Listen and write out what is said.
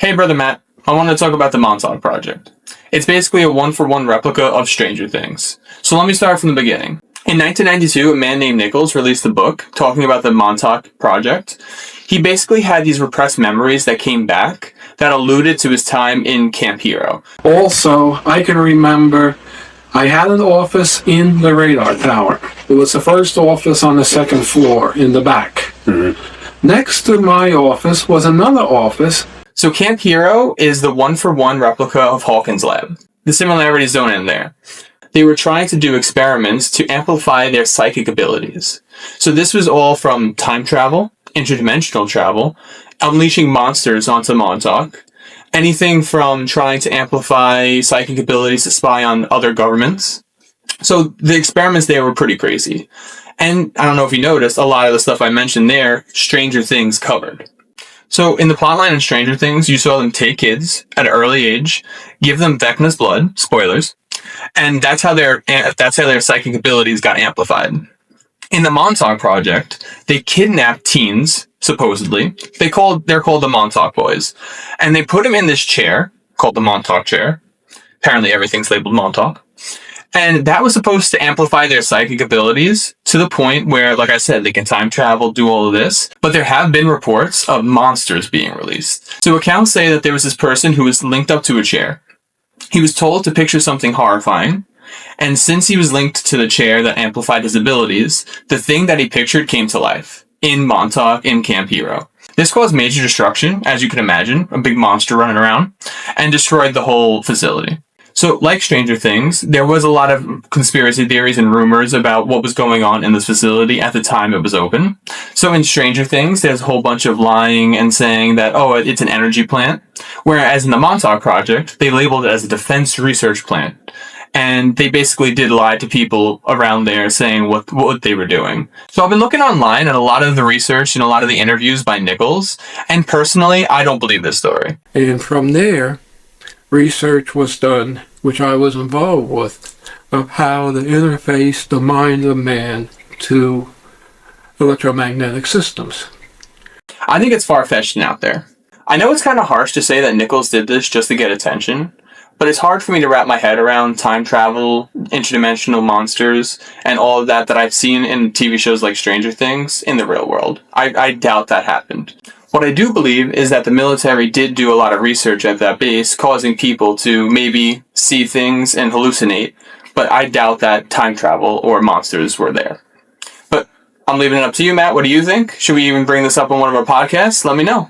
Hey, Brother Matt, I want to talk about the Montauk Project. It's basically a one-for-one replica of Stranger Things. So let me start from the beginning. In 1992, a man named Nichols released a book talking about the Montauk Project. He basically had these repressed memories that came back that alluded to his time in Camp Hero. Also, I can remember I had an office in the radar tower. It was the first office on the second floor in the back. Next to my office was another office. So Camp Hero is the one-for-one replica of Hawkins' lab. The similarities don't end there. They were trying to do experiments to amplify their psychic abilities. So this was all from time travel, interdimensional travel, unleashing monsters onto Montauk, anything from trying to amplify psychic abilities to spy on other governments. So the experiments there were pretty crazy. And I don't know if you noticed, a lot of the stuff I mentioned there, Stranger Things covered. So in the plotline of Stranger Things, you saw them take kids at an early age, give them Vecna's blood, spoilers, and that's how their psychic abilities got amplified. In the Montauk Project, they kidnapped teens, supposedly. They're called the Montauk Boys, and they put them in this chair called the Montauk chair. Apparently, everything's labeled Montauk. And that was supposed to amplify their psychic abilities to the point where, like I said, they can time travel, do all of this. But there have been reports of monsters being released. So accounts say that there was this person who was linked up to a chair. He was told to picture something horrifying. And since he was linked to the chair that amplified his abilities, the thing that he pictured came to life in Montauk, in Camp Hero. This caused major destruction, as you can imagine, a big monster running around, and destroyed the whole facility. So, like Stranger Things, there was a lot of conspiracy theories and rumors about what was going on in this facility at the time it was open. So in Stranger Things, there's a whole bunch of lying and saying that, oh, it's an energy plant. Whereas in the Montauk Project, they labeled it as a defense research plant. And they basically did lie to people around there saying what they were doing. So I've been looking online at a lot of the research and a lot of the interviews by Nichols. And personally, I don't believe this story. And from there, research was done, which I was involved with, of how to interface the mind of man to electromagnetic systems. I think it's far-fetched and out there. I know it's kind of harsh to say that Nichols did this just to get attention, but it's hard for me to wrap my head around time travel, interdimensional monsters, and all of that I've seen in TV shows like Stranger Things in the real world. I doubt that happened. What I do believe is that the military did do a lot of research at that base, causing people to maybe see things and hallucinate, but I doubt that time travel or monsters were there. But I'm leaving it up to you, Matt. What do you think? Should we even bring this up on one of our podcasts? Let me know.